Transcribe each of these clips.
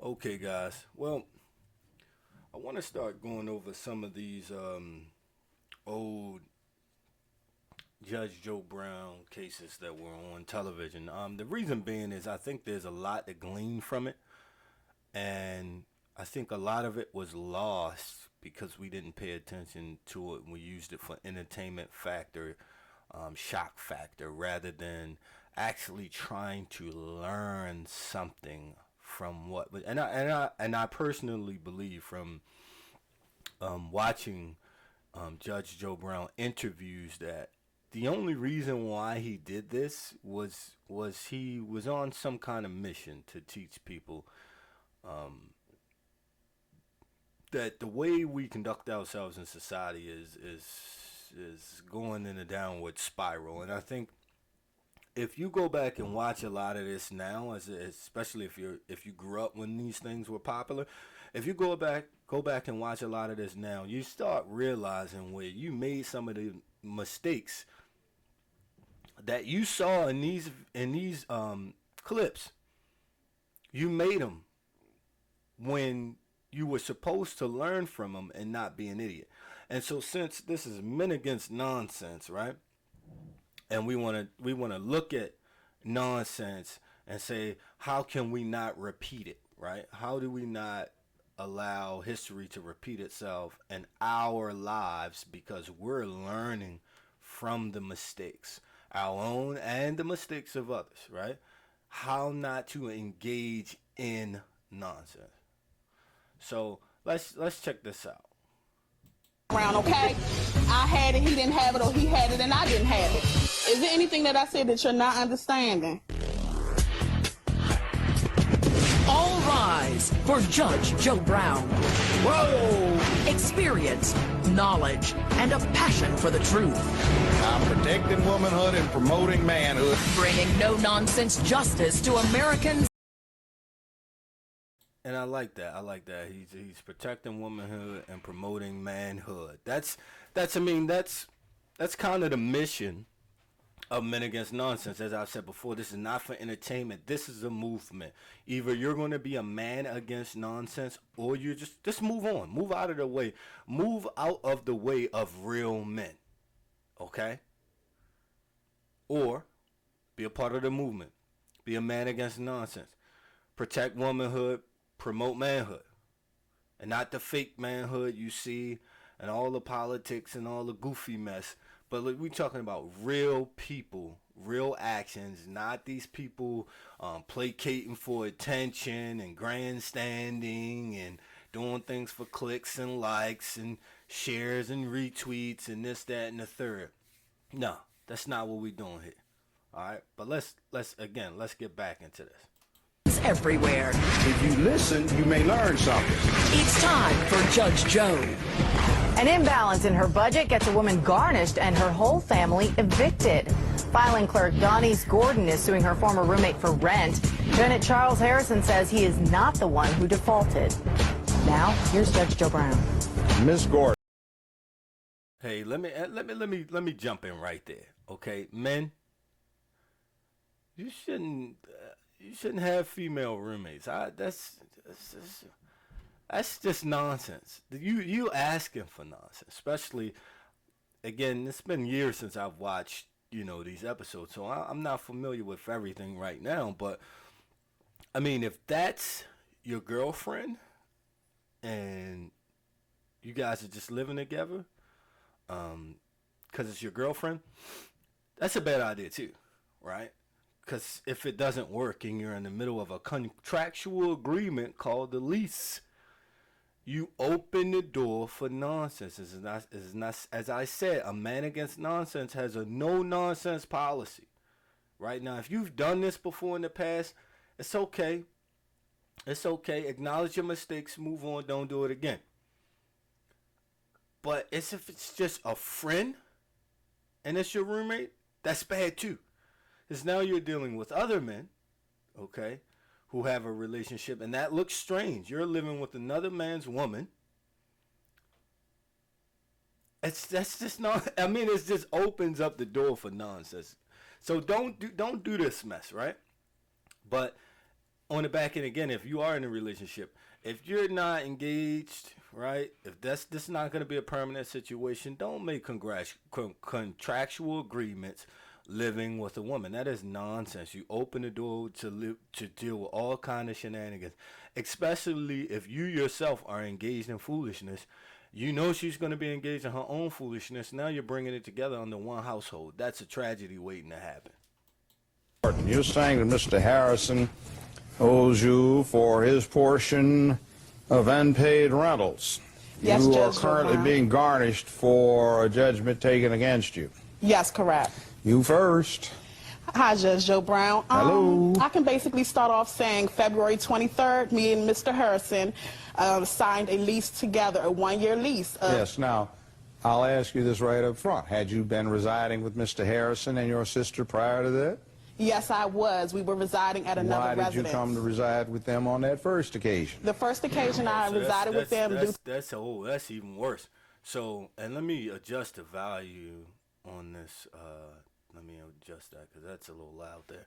Okay, guys. Well, I want to start going over some of these old Judge Joe Brown cases that were on television. The reason being is I think there's a lot to glean from it, and I think a lot of it was lost because we didn't pay attention to it and we used it for entertainment factor, shock factor, rather than actually trying to learn something from what. And I personally believe from watching Judge Joe Brown interviews that the only reason why he did this was he was on some kind of mission to teach people that the way we conduct ourselves in society is going in a downward spiral. And I think if you go back and watch a lot of this now, especially if you grew up when these things were popular, if you go back and watch a lot of this now, you start realizing where you made some of the mistakes that you saw in these clips. You made them when you were supposed to learn from them and not be an idiot. And so since this is men against nonsense, right? And we want to look at nonsense and say how can we not repeat it, right? How do we not allow history to repeat itself in our lives because we're learning from the mistakes, our own and the mistakes of others, right? How not to engage in nonsense. So let's check this out. Around, okay? I had it, he didn't have it, or he had it and I didn't have it. Is there anything that I said that you're not understanding? All rise for Judge Joe Brown. Whoa! Experience, knowledge, and a passion for the truth. I'm protecting womanhood and promoting manhood. Bringing no-nonsense justice to Americans. And I like that. I like that. He's protecting womanhood and promoting manhood. That's kind of the mission of Men Against Nonsense. As I've said before, this is not for entertainment. This is a movement. Either you're going to be a man against nonsense, or you just move on, move out of the way, move out of the way of real men. Okay? Or be a part of the movement. Be a man against nonsense. Protect womanhood, promote manhood, and not the fake manhood you see and all the politics and all the goofy mess. But look, we talking about real people, real actions, not these people placating for attention and grandstanding and doing things for clicks and likes and shares and retweets and this, that, and the third. No, that's not what we're doing here. All right, but let's get back into this. Everywhere. If you listen, you may learn something. It's time for Judge Joe. An imbalance in her budget gets a woman garnished and her whole family evicted. Filing clerk Donnie Gordon is suing her former roommate for rent. Janet Charles Harrison says he is not the one who defaulted. Now, here's Judge Joe Brown. Miss Gordon. Hey, let me jump in right there. Okay, men, you shouldn't have female roommates. That's just nonsense. You asking for nonsense, especially again. It's been years since I've watched these episodes, so I'm not familiar with everything right now. But I mean, if that's your girlfriend and you guys are just living together, because it's your girlfriend, that's a bad idea too, right? Because if it doesn't work and you're in the middle of a contractual agreement called the lease, you open the door for nonsense. As I said, a man against nonsense has a no-nonsense policy. Right now, if you've done this before in the past, it's okay. It's okay. Acknowledge your mistakes. Move on. Don't do it again. But if it's just a friend and it's your roommate, that's bad too. Because now you're dealing with other men, okay, who have a relationship, and that looks strange. You're living with another man's woman. That's just not. I mean, it just opens up the door for nonsense. So don't do this mess, right? But on the back end, again, if you are in a relationship, if you're not engaged, right? If this is not going to be a permanent situation, don't make contractual agreements living with a woman. That is nonsense. You open the door to deal with all kind of shenanigans, especially if you yourself are engaged in foolishness. You know she's going to be engaged in her own foolishness. Now you're bringing it together under one household. That's a tragedy waiting to happen. You're saying that Mr. Harrison owes you for his portion of unpaid rentals. Yes, you are Judge currently Brown. being garnished for a judgment taken against you. Yes, correct. You first. Hi, Judge Joe Brown. Hello. I can basically start off saying February 23rd, me and Mr. Harrison signed a lease together, a one-year lease. Yes, now, I'll ask you this right up front. Had you been residing with Mr. Harrison and your sister prior to that? Yes, I was. We were residing at another Why did residence. you come to reside with them on that first occasion? The first occasion I So resided with them. That's even worse. So, and let me adjust the value on this. Let me adjust that because that's a little loud there.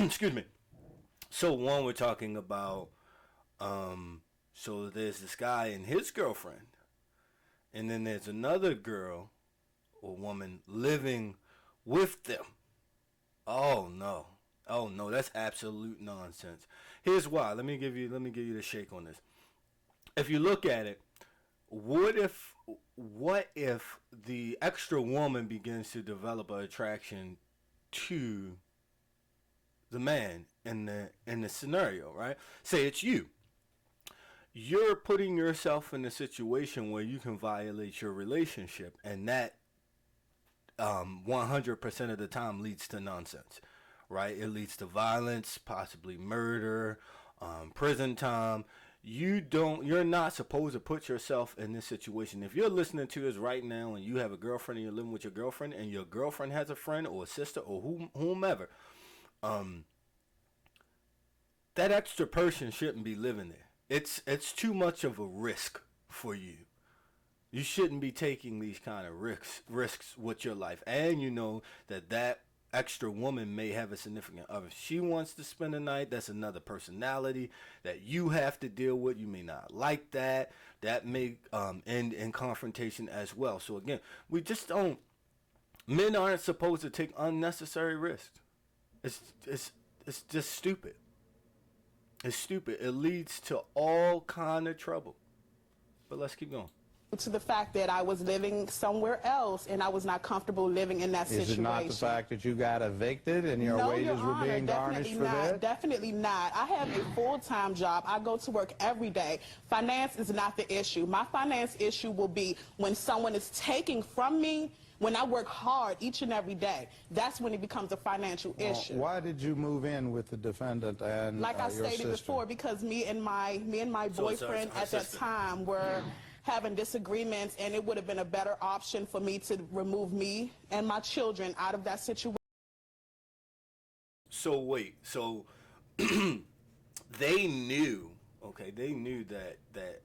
Excuse me. So one, we're talking about. So there's this guy and his girlfriend, and then there's another girl or woman living with them. Oh no, that's absolute nonsense. Here's why. Let me give you the shake on this. If you look at it, what if the extra woman begins to develop an attraction to the man in the scenario, right? Say it's you. You're putting yourself in a situation where you can violate your relationship, and that 100% of the time leads to nonsense, right? It leads to violence, possibly murder, prison time. You're not supposed to put yourself in this situation. If you're listening to this right now and you have a girlfriend and you're living with your girlfriend and your girlfriend has a friend or a sister or whomever, that extra person shouldn't be living there. It's too much of a risk for you. You shouldn't be taking these kind of risks with your life. And you know that extra woman may have a significant other. She wants to spend the night. That's another personality that you have to deal with. You may not like that. That may end in confrontation as well. So again, we just don't. Men aren't supposed to take unnecessary risks. It's just stupid. It's stupid. It leads to all kind of trouble. But let's keep going. To the fact that I was living somewhere else and I was not comfortable living in that situation. Is it not the fact that you got evicted and your No, wages Your were Honor, being garnished for that? Definitely not. I have a full-time job. I go to work every day. Finance is not the issue. My finance issue will be when someone is taking from me. When I work hard each and every day, that's when it becomes a financial issue. Why did you move in with the defendant and like I your stated sister? before, because me and my boyfriend at that time were having disagreements, and it would have been a better option for me to remove me and my children out of that situation. So wait, so they knew that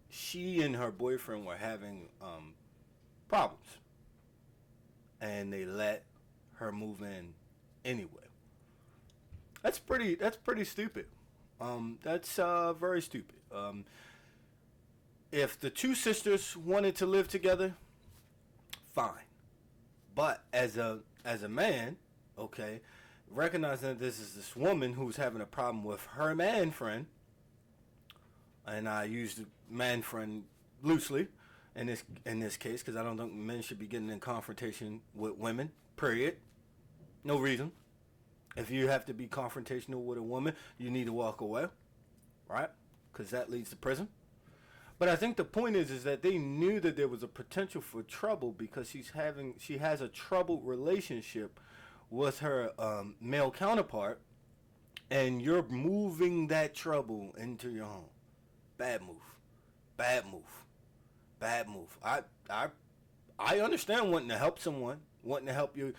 she and her boyfriend were having problems, and they let her move in anyway. That's pretty stupid. That's very stupid. If the two sisters wanted to live together, fine. But as a man, okay, recognizing that this is this woman who's having a problem with her man friend, and I use the man friend loosely in this case because I don't think men should be getting in confrontation with women. Period. No reason. If you have to be confrontational with a woman, you need to walk away, right? Because that leads to prison. But I think the point is that they knew that there was a potential for trouble because she has a troubled relationship with her male counterpart, and you're moving that trouble into your home. Bad move. Bad move. Bad move. I understand wanting to help someone, wanting to help your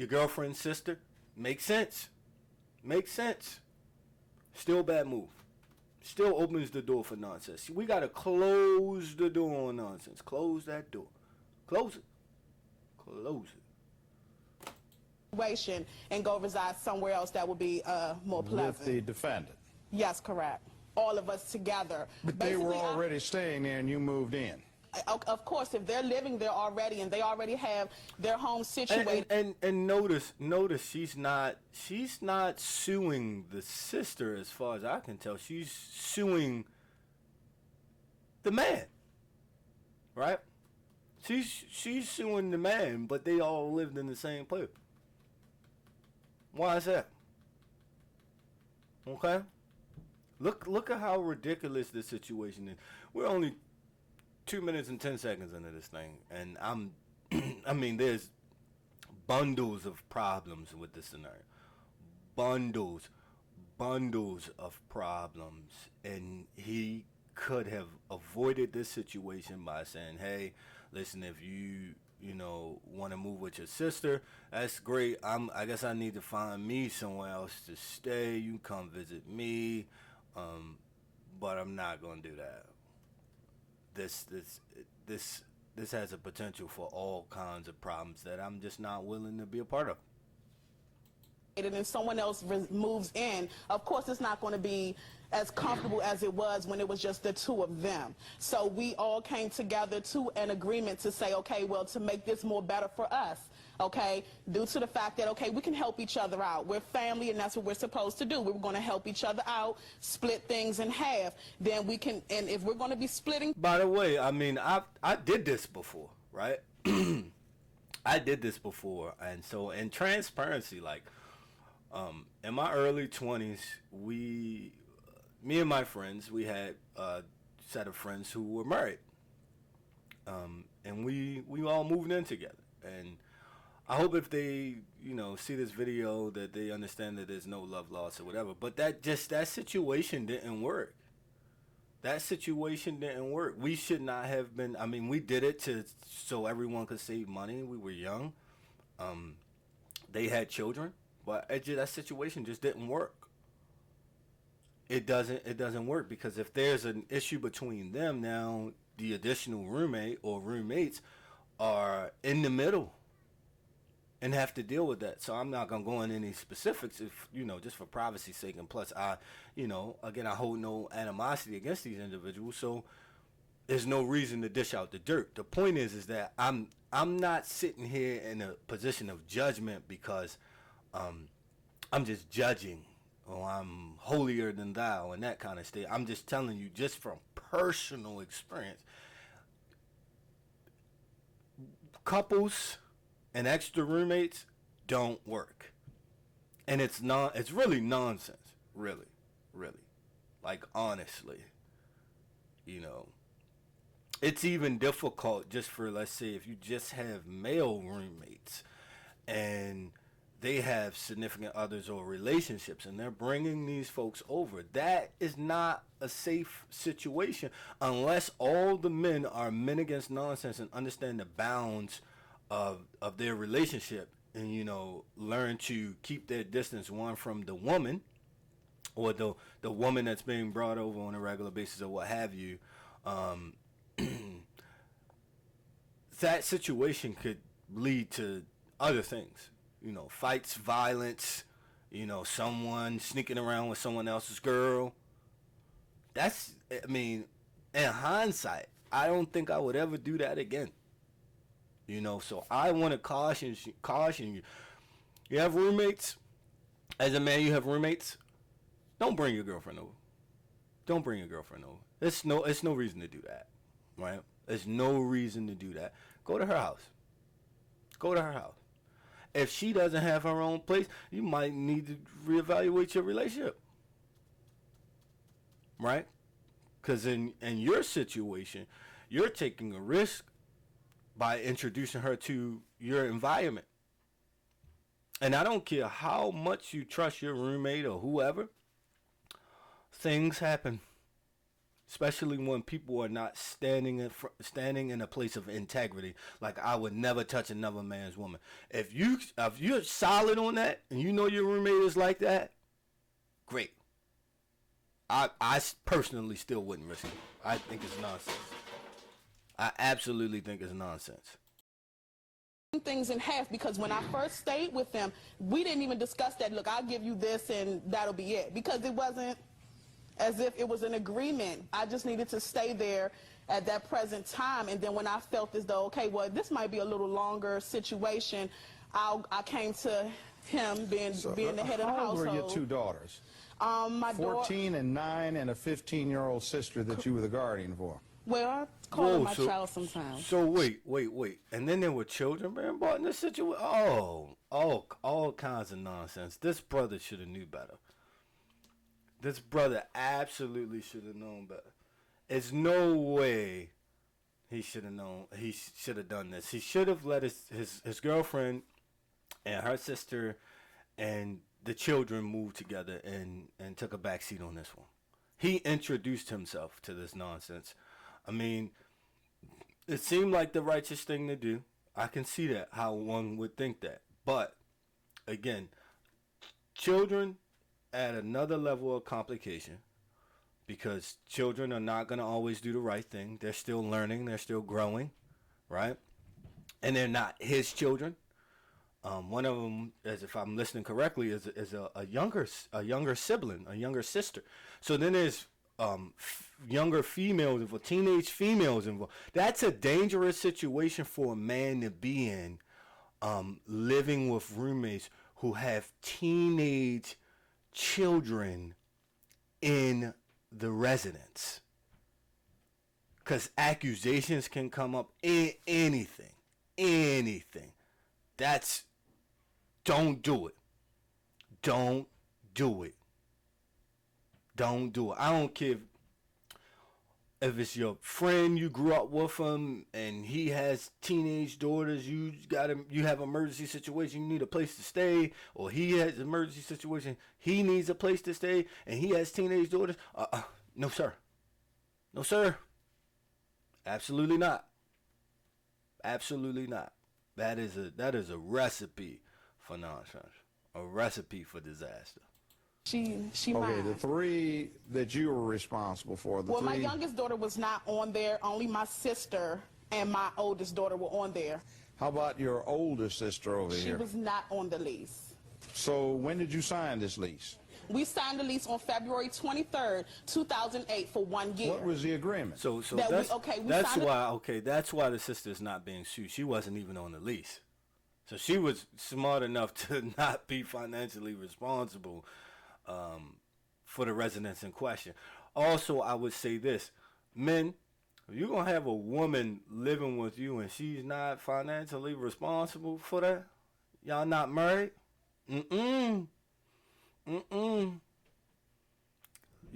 girlfriend's sister. Makes sense. Makes sense. Still bad move. Still opens the door for nonsense. We got to close the door on nonsense. Close that door. Close it. Close it. situation and go reside somewhere else that would be more pleasant. With the defendant. Yes, correct. All of us together. But they were already staying there and you moved in. Of course, if they're living there already and they already have their home situated. And notice she's not suing the sister as far as I can tell. She's suing the man. Right? She's suing the man, but they all lived in the same place. Why is that? Okay? Look at how ridiculous this situation is. We're only 2 minutes and 10 seconds into this thing, and I mean, there's bundles of problems with this scenario. Bundles of problems, and he could have avoided this situation by saying, hey, listen, if you want to move with your sister, that's great. I guess I need to find me somewhere else to stay. You can come visit me, but I'm not gonna do that. This has a potential for all kinds of problems that I'm just not willing to be a part of. And someone else moves in, of course it's not going to be as comfortable as it was when it was just the two of them. So we all came together to an agreement to say, okay, well, to make this more better for us, okay, due to the fact that, okay, we can help each other out. We're family, and that's what we're supposed to do. We're going to help each other out, split things in half. Then we can, and if we're going to be splitting. By the way, I mean, I did this before, right? I did this before, and so in transparency, like, in my early 20s, me and my friends, we had a set of friends who were married, and we all moved in together. And I hope if they, see this video that they understand that there's no love lost or whatever. But that situation didn't work. That situation didn't work. We should not have been. I mean, we did it so everyone could save money. We were young. They had children. But that situation just didn't work. It doesn't work, because if there's an issue between them, now the additional roommate or roommates are in the middle and have to deal with that. So I'm not gonna go into any specifics, if just for privacy's sake. And plus, again, I hold no animosity against these individuals, so there's no reason to dish out the dirt. The point is that I'm not sitting here in a position of judgment because I'm just judging, or I'm holier than thou, and that kind of state. I'm just telling you, just from personal experience, couples and extra roommates don't work, and it's really nonsense, really, like, honestly, it's even difficult just for, let's say, if you just have male roommates and they have significant others or relationships, and they're bringing these folks over. That is not a safe situation unless all the men are men against nonsense and understand the bounds of their relationship, and learn to keep their distance, one from the woman or the woman that's being brought over on a regular basis or what have you. That situation could lead to other things. Fights, violence, someone sneaking around with someone else's girl. In hindsight, I don't think I would ever do that again. So I want to caution you. You have roommates. As a man, you have roommates. Don't bring your girlfriend over. Don't bring your girlfriend over. It's no reason to do that, right? There's no reason to do that. Go to her house. If she doesn't have her own place, you might need to reevaluate your relationship, right? Because in your situation, you're taking a risk by introducing her to your environment. And I don't care how much you trust your roommate or whoever, things happen. Especially when people are not standing in a place of integrity. Like, I would never touch another man's woman. If you're solid on that, and your roommate is like that, great. I personally still wouldn't risk it. I think it's nonsense. I absolutely think it's nonsense. things in half, because when I first stayed with them, we didn't even discuss that. Look, I'll give you this and that'll be it, because it wasn't as if it was an agreement. I just needed to stay there at that present time, and then when I felt as though, okay, well, this might be a little longer situation, I came to him being the head of the household. How old were your two daughters? My 14 and 9, and a 15-year-old sister that you were the guardian for. Well, I call her my child sometimes. So wait. And then there were children being brought in this situation? All kinds of nonsense. This brother should have knew better. This brother absolutely should have known better. There's no way he should have known. He should have done this. He should have let his girlfriend and her sister and the children move together and took a backseat on this one. He introduced himself to this nonsense. I mean, it seemed like the righteous thing to do. I can see that, how one would think that. But, again, children add another level of complication, because children are not going to always do the right thing. They're still learning. They're still growing, right? And they're not his children. One of them, as if I'm listening correctly, is a younger sibling, a younger sister. So then there's younger females involved, teenage females involved. That's a dangerous situation for a man to be in, living with roommates who have teenage children in the residence. Because accusations can come up in anything. Don't do it. Don't do it. Don't do it. I don't care if it's your friend, you grew up with him, and he has teenage daughters. You have an emergency situation, you need a place to stay, or he has an emergency situation, he needs a place to stay, and he has teenage daughters. No, sir. No, sir. Absolutely not. Absolutely not. That is a recipe for nonsense. A recipe for disaster. She Okay, mine. the three that you were responsible for. Well, my youngest daughter was not on there. Only my sister and my oldest daughter were on there. How about your older sister over She here? was not on the lease. So when did you sign this lease? We signed the lease on February 23rd, 2008 for 1 year. What was the agreement? So That that's why the sister's not being sued. She wasn't even on the lease. So she was smart enough to not be financially responsible for the residents in question. Also, I would say this: men, if you're gonna have a woman living with you and she's not financially responsible for that, y'all not married. You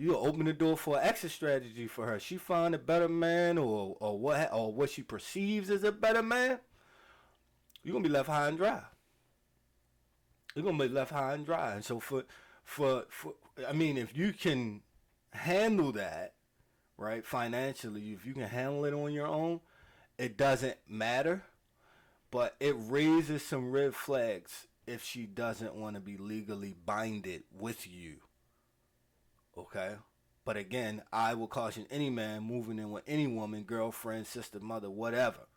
open the door for an exit strategy for her. She find a better man, or what she perceives as a better man, you're gonna be left high and dry. You're gonna be left high and dry. And so I mean, if you can handle that, right, financially, if you can handle it on your own, it doesn't matter. But it raises some red flags if she doesn't want to be legally binded with you. Okay? But again, I will caution any man moving in with any woman, girlfriend, sister, mother, whatever.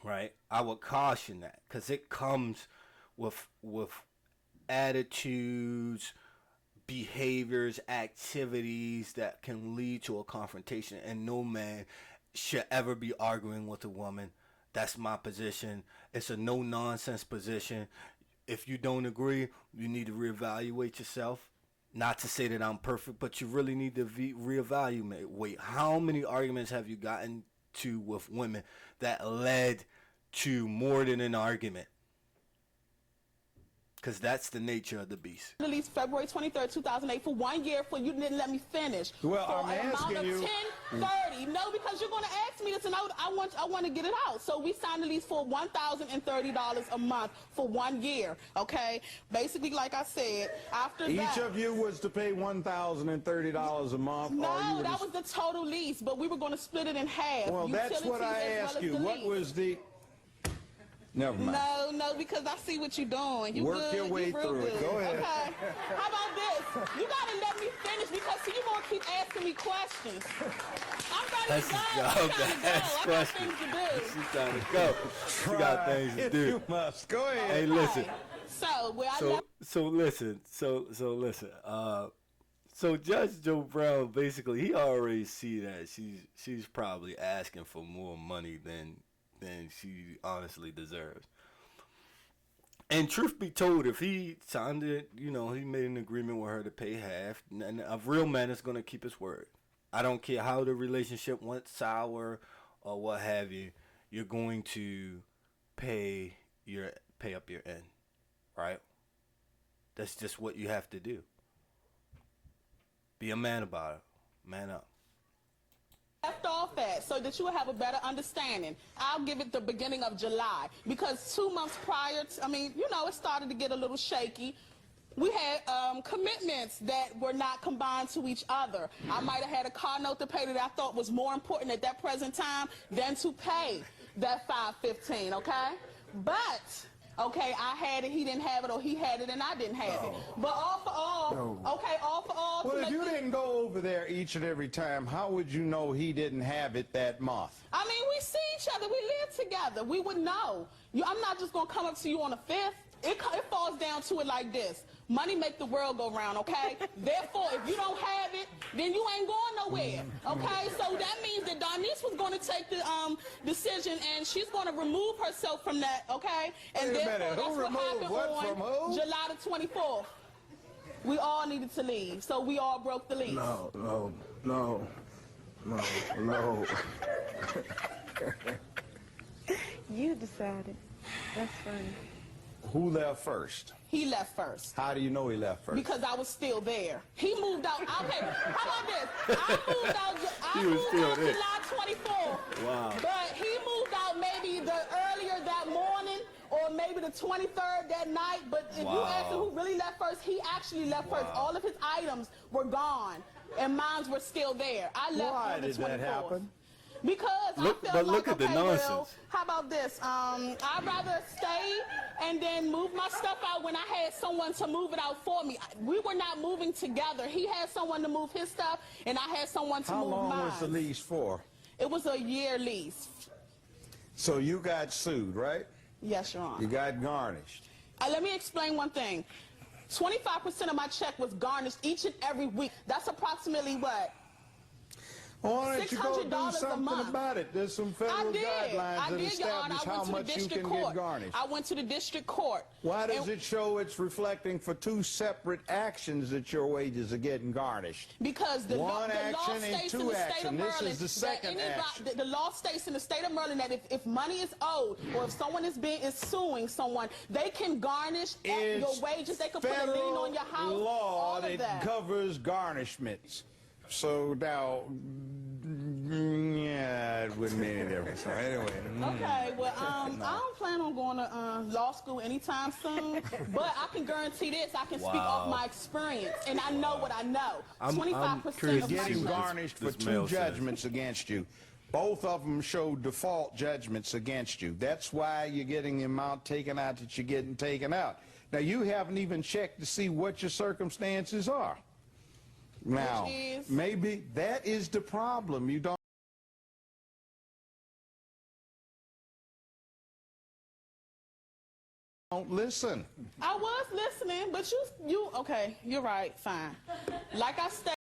Right? I would caution that, because it comes with attitudes, behaviors, activities that can lead to a confrontation, and no man should ever be arguing with a woman. That's my position. It's a no-nonsense position. If you don't agree, you need to reevaluate yourself. Not to say that I'm perfect, but you really need to reevaluate. Wait, how many arguments have you gotten to with women that led to more than an argument? Because that's the nature of the beast. Released February 23rd, 2008 for 1 year. For you didn't let me finish. Well, for I'm asking you. 1030. No, because you're going to ask me this, and I want to get it out. So we signed the lease for $1,030 a month for 1 year. Okay. Basically, like I said, after that. Each of you was to pay $1,030 a month. No, that was the total lease, but we were going to split it in half. Well, that's what I asked you. What was the? Never mind. No, because I see what you're doing. You work good, your way you real through good. it. Go ahead. Okay. How about this? You got to let me finish. finished because see, you gonna keep asking me questions. I'm ready That's to his go. job I'm to trying to go. ask I got questions. things to do. She's trying to go. She got things to If do. you must. Go ahead. Hey, listen. So where I left. So listen. So Judge Joe Brown basically he already see that she's probably asking for more money than she honestly deserves. And truth be told, if he signed it, he made an agreement with her to pay half. And a real man is going to keep his word. I don't care how the relationship went sour or what have you. You're going to pay up your end, right? That's just what you have to do. Be a man about it. Man up. Left off at so that you will have a better understanding. I'll give it the beginning of July because 2 months prior, it started to get a little shaky. We had commitments that were not combined to each other. I might have had a car note to pay that I thought was more important at that present time than to pay that $515, okay? But okay, I had it, he didn't have it, or he had it and I didn't have it. But all for all, okay, all for all. Well, if you didn't go over there each and every time, how would you know he didn't have it that month? I mean, we see each other, we live together, we would know. I'm not just gonna come up to you on the 5th. It falls down to it like this. Money make the world go round, okay? Therefore, if you don't have it, then you ain't going nowhere, okay? So that means that Darnice was going to take the decision, and she's going to remove herself from that, okay? And Wait a therefore, minute. that's Who what happened removed what on from who? July the 24th. We all needed to leave, so we all broke the lease. No. You decided. That's funny. Who left first? He left first. How do you know he left first? Because I was still there. He moved out. Okay, how about this? I moved out. He was still there. July 24th. Wow. But he moved out maybe the earlier that morning or maybe the 23rd that night. But if you ask him who really left first, he actually left first. All of his items were gone, and mine were still there. I left Why on the 24th. did that happen? Because Look- I felt but like, look at the okay, nonsense. well, how about this? I'd rather stay and then move my stuff out when I had someone to move it out for me. We were not moving together. He had someone to move his stuff, and I had someone to How move long mine. was the lease for? It was a year lease. So you got sued, right? Yes, Your Honor. You got garnished. Let me explain one thing. 25% of my check was garnished each and every week. That's approximately what? Why don't you go do $600 a something month. about it? There's some federal guidelines that Your Honor. establish I how went to the much you district can court. get garnished. I went to the district court. Why does And- it show it's reflecting for two separate actions that your wages are getting garnished? Because the law One action and states in two the state action. of This Maryland is the second that action. the law states in the state of Maryland that if money is owed or if someone is suing someone, they can garnish your It's wages. They can put a lien federal on your house. law all of that that. covers garnishments. So now, yeah, it wouldn't make any difference. So anyway. Okay, well, I don't plan on going to law school anytime soon, but I can guarantee this: I can speak off my experience, and I know what I know. I'm 25% curious of to my see Getting what check. garnished for this two mail says. judgments against you. Both of them show default judgments against you. That's why you're getting the amount taken out that you're getting taken out. Now, you haven't even checked to see what your circumstances are. Now, Which is? maybe that is the problem. You don't listen. I was listening, but you okay? You're right. Fine. Like I stated.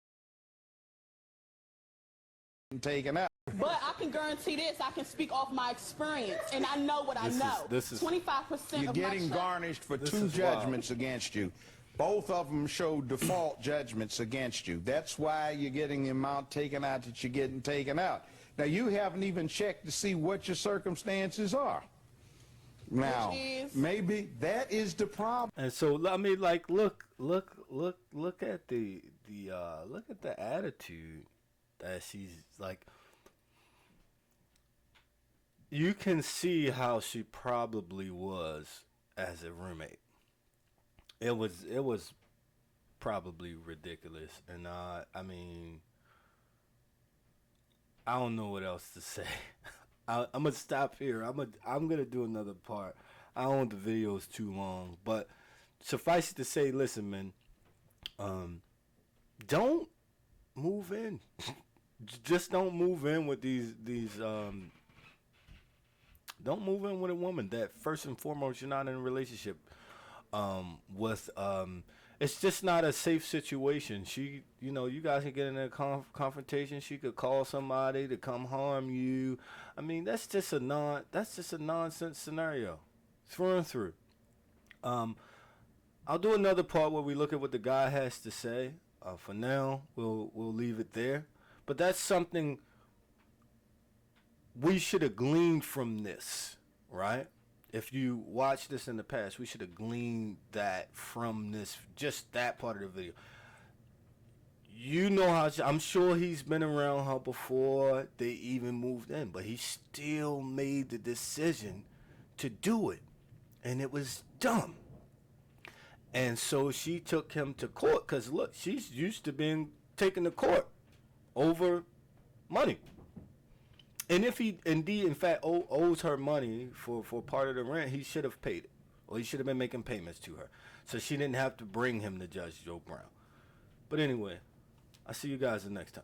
Taken out. But I can guarantee this: I can speak off my experience, and I know what I know. This is 25% You're of my getting check. garnished for This two is wild. judgments against you. Both of them show default judgments against you. That's why you're getting the amount taken out that you're getting taken out. Now, you haven't even checked to see what your circumstances are. Now, Which is? maybe that is the problem. And so I mean, like, look at the look at the attitude that she's like. You can see how she probably was as a roommate. It was probably ridiculous, and I mean, I don't know what else to say. I'm gonna stop here. I'm gonna do another part. I don't want the videos too long, but suffice it to say, listen, man. don't move in. Just don't move in with these don't move in with a woman that first and foremost you're not in a relationship with. It's just not a safe situation. She, you guys can get in a confrontation. She could call somebody to come harm you. I mean, that's just a nonsense scenario, through and through. I'll do another part where we look at what the guy has to say. For now, we'll leave it there. But that's something we should have gleaned from this, right? If you watched this in the past, we should have gleaned that from this, just that part of the video. You know how I'm sure he's been around her before they even moved in, but he still made the decision to do it, and it was dumb. And so she took him to court because, look, she's used to being taken to court over money. And if he indeed, in fact, owes her money for part of the rent, he should have paid it. Or he should have been making payments to her. So she didn't have to bring him to Judge Joe Brown. But anyway, I'll see you guys the next time.